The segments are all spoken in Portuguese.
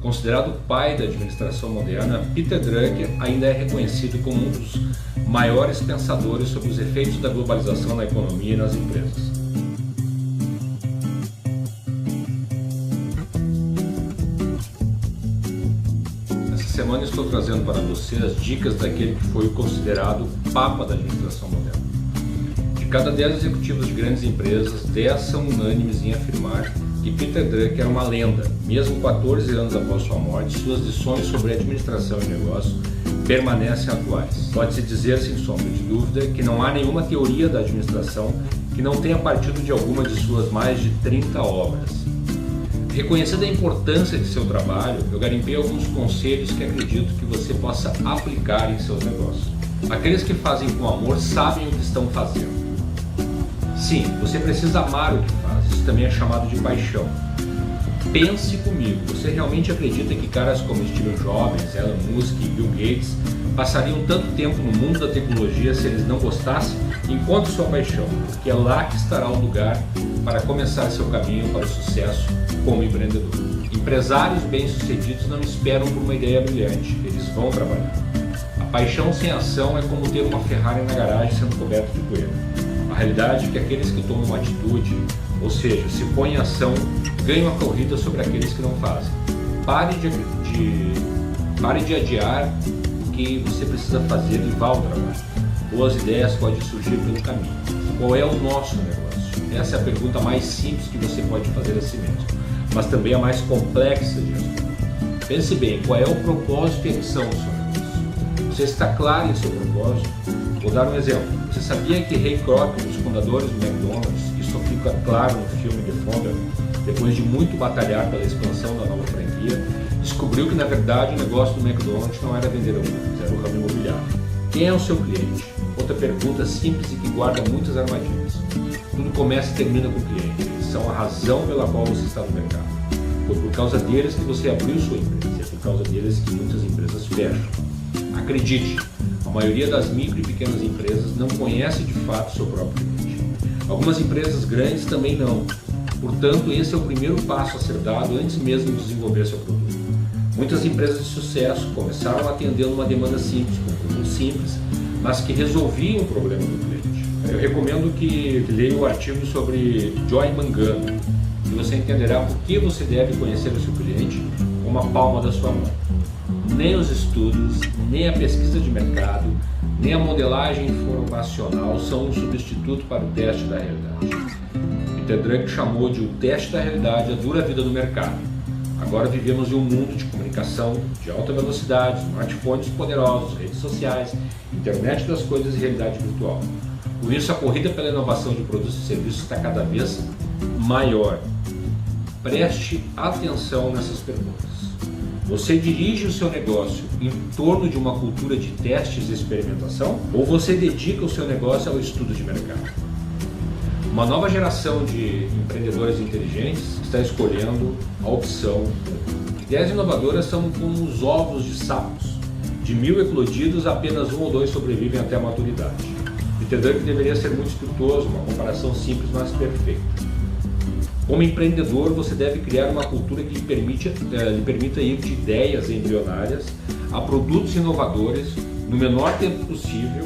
Considerado o pai da administração moderna, Peter Drucker ainda é reconhecido como um dos maiores pensadores sobre os efeitos da globalização na economia e nas empresas. Essa semana estou trazendo para você as dicas daquele que foi considerado o papa da administração moderna. De cada 10 executivos de grandes empresas, 10 são unânimes em afirmar que Peter Drucker é uma lenda. Mesmo 14 anos após sua morte, suas lições sobre administração e negócio permanecem atuais. Pode-se dizer, sem sombra de dúvida, que não há nenhuma teoria da administração que não tenha partido de alguma de suas mais de 30 obras. Reconhecendo a importância de seu trabalho, eu garimpei alguns conselhos que acredito que você possa aplicar em seus negócios. Aqueles que fazem com amor sabem o que estão fazendo. Sim, você precisa amar o que faz, isso também é chamado de paixão. Pense comigo, você realmente acredita que caras como Steve Jobs, Elon Musk e Bill Gates passariam tanto tempo no mundo da tecnologia se eles não gostassem? Encontre sua paixão, porque é lá que estará o lugar para começar seu caminho para o sucesso como empreendedor. Empresários bem-sucedidos não esperam por uma ideia brilhante, eles vão trabalhar. A paixão sem ação é como ter uma Ferrari na garagem sendo coberta de poeira. A realidade é que aqueles que tomam uma atitude, ou seja, se põem em ação, ganham a corrida sobre aqueles que não fazem. Pare de adiar o que você precisa fazer e vá ao trabalho. Boas ideias podem surgir pelo caminho. Qual é o nosso negócio? Essa é a pergunta mais simples que você pode fazer a si mesmo, mas também a mais complexa de responder. Pense bem, qual é o propósito e a missão do seu negócio? Você está claro em seu propósito? Vou dar um exemplo. Você sabia que Ray Kroc, um dos fundadores do McDonald's, isso fica claro no filme The Founder, depois de muito batalhar pela expansão da nova franquia, descobriu que na verdade o negócio do McDonald's não era vender hambúrgueres, era o ramo imobiliário. Quem é o seu cliente? Outra pergunta simples e que guarda muitas armadilhas. Tudo começa e termina com o cliente. Eles são a razão pela qual você está no mercado. Foi por causa deles que você abriu sua empresa, é por causa deles que muitas empresas fecham. Acredite, a maioria das micro e pequenas empresas não conhece de fato seu próprio cliente. Algumas empresas grandes também não. Portanto, esse é o primeiro passo a ser dado antes mesmo de desenvolver seu produto. Muitas empresas de sucesso começaram atendendo uma demanda simples, com produtos simples, mas que resolviam o problema do cliente. Eu recomendo que leia o artigo sobre Joy Mangano, e você entenderá por que você deve conhecer o seu cliente com uma palma da sua mão. Nem os estudos, nem a pesquisa de mercado, nem a modelagem informacional são um substituto para o teste da realidade. Peter Drucker chamou de o teste da realidade a dura vida do mercado. Agora vivemos em um mundo de comunicação de alta velocidade, smartphones poderosos, redes sociais, internet das coisas e realidade virtual. Por isso, a corrida pela inovação de produtos e serviços está cada vez maior. Preste atenção nessas perguntas. Você dirige o seu negócio em torno de uma cultura de testes e experimentação? Ou você dedica o seu negócio ao estudo de mercado? Uma nova geração de empreendedores inteligentes está escolhendo a opção. Ideias inovadoras são como os ovos de sapos. De 1000 eclodidos, apenas 1 ou 2 sobrevivem até a maturidade. Peter Drucker deveria ser muito espirituoso, uma comparação simples, mas perfeita. Como empreendedor, você deve criar uma cultura que lhe permita ir de ideias embrionárias a produtos inovadores no menor tempo possível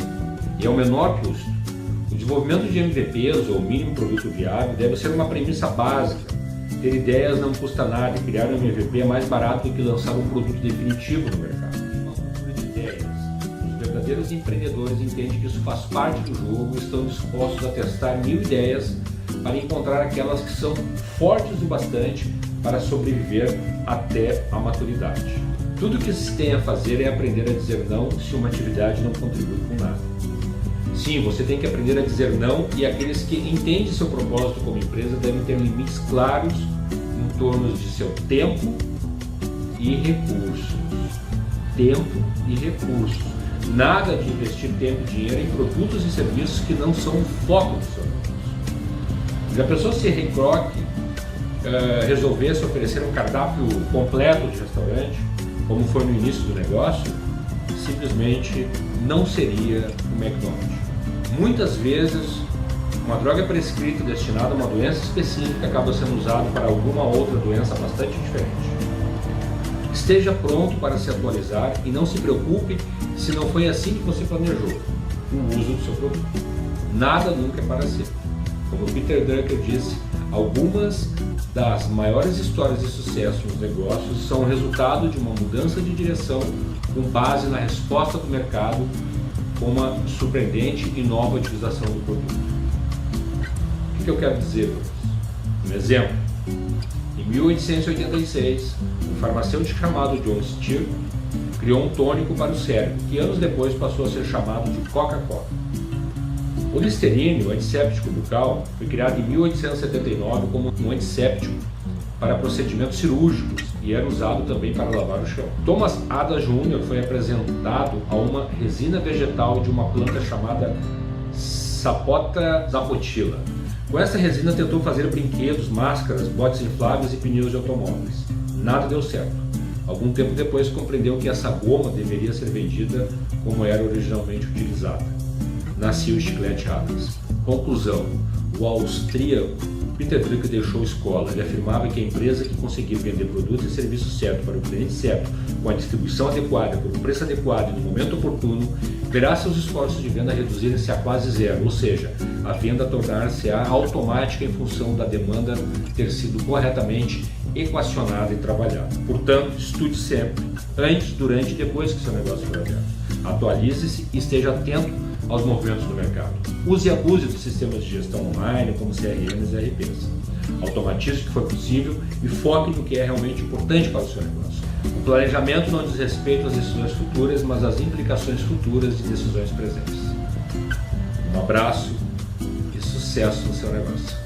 e ao menor custo. O desenvolvimento de MVPs, ou mínimo produto viável, deve ser uma premissa básica. Ter ideias não custa nada e criar um MVP é mais barato do que lançar um produto definitivo no mercado. Uma cultura de ideias. Os verdadeiros empreendedores entendem que isso faz parte do jogo e estão dispostos a testar 1000 ideias para encontrar aquelas que são fortes o bastante para sobreviver até a maturidade. Tudo o que se tem a fazer é aprender a dizer não se uma atividade não contribui com nada. Sim, você tem que aprender a dizer não, e aqueles que entendem seu propósito como empresa devem ter limites claros em torno de seu tempo e recursos. Tempo e recursos. Nada de investir tempo e dinheiro em produtos e serviços que não são o foco do seu negócio. Já pensou se Ray Kroc resolvesse oferecer um cardápio completo de restaurante, como foi no início do negócio? Simplesmente não seria o McDonald's. Muitas vezes, uma droga prescrita destinada a uma doença específica acaba sendo usada para alguma outra doença bastante diferente. Esteja pronto para se atualizar e não se preocupe se não foi assim que você planejou o uso do seu produto. Nada nunca é para sempre. Como Peter Drucker disse, algumas das maiores histórias de sucesso nos negócios são o resultado de uma mudança de direção com base na resposta do mercado com uma surpreendente e nova utilização do produto. O que eu quero dizer com isso? Um exemplo. Em 1886, um farmacêutico chamado John Still criou um tônico para o cérebro, que anos depois passou a ser chamado de Coca-Cola. O Listerine, o antisséptico bucal, foi criado em 1879 como um antisséptico para procedimentos cirúrgicos e era usado também para lavar o chão. Thomas Adams Jr. foi apresentado a uma resina vegetal de uma planta chamada Sapota zapotila. Com essa resina tentou fazer brinquedos, máscaras, botes infláveis e pneus de automóveis. Nada deu certo. Algum tempo depois compreendeu que essa goma deveria ser vendida como era originalmente utilizada. Nasceu o chiclete Adams. Conclusão: o austríaco Peter Drucker deixou escola. Ele afirmava que a empresa que conseguir vender produto e serviço certo para o cliente certo, com a distribuição adequada, por um preço adequado e no momento oportuno, verá seus esforços de venda reduzirem-se a quase zero, ou seja, a venda tornar-se automática em função da demanda ter sido corretamente equacionada e trabalhada. Portanto, estude sempre, antes, durante e depois que seu negócio for aberto. Atualize-se e esteja atento aos movimentos do mercado. Use e abuse dos sistemas de gestão online, como CRMs e RPs. Automatize o que for possível e foque no que é realmente importante para o seu negócio. O planejamento não diz respeito às decisões futuras, mas às implicações futuras de decisões presentes. Um abraço e sucesso no seu negócio.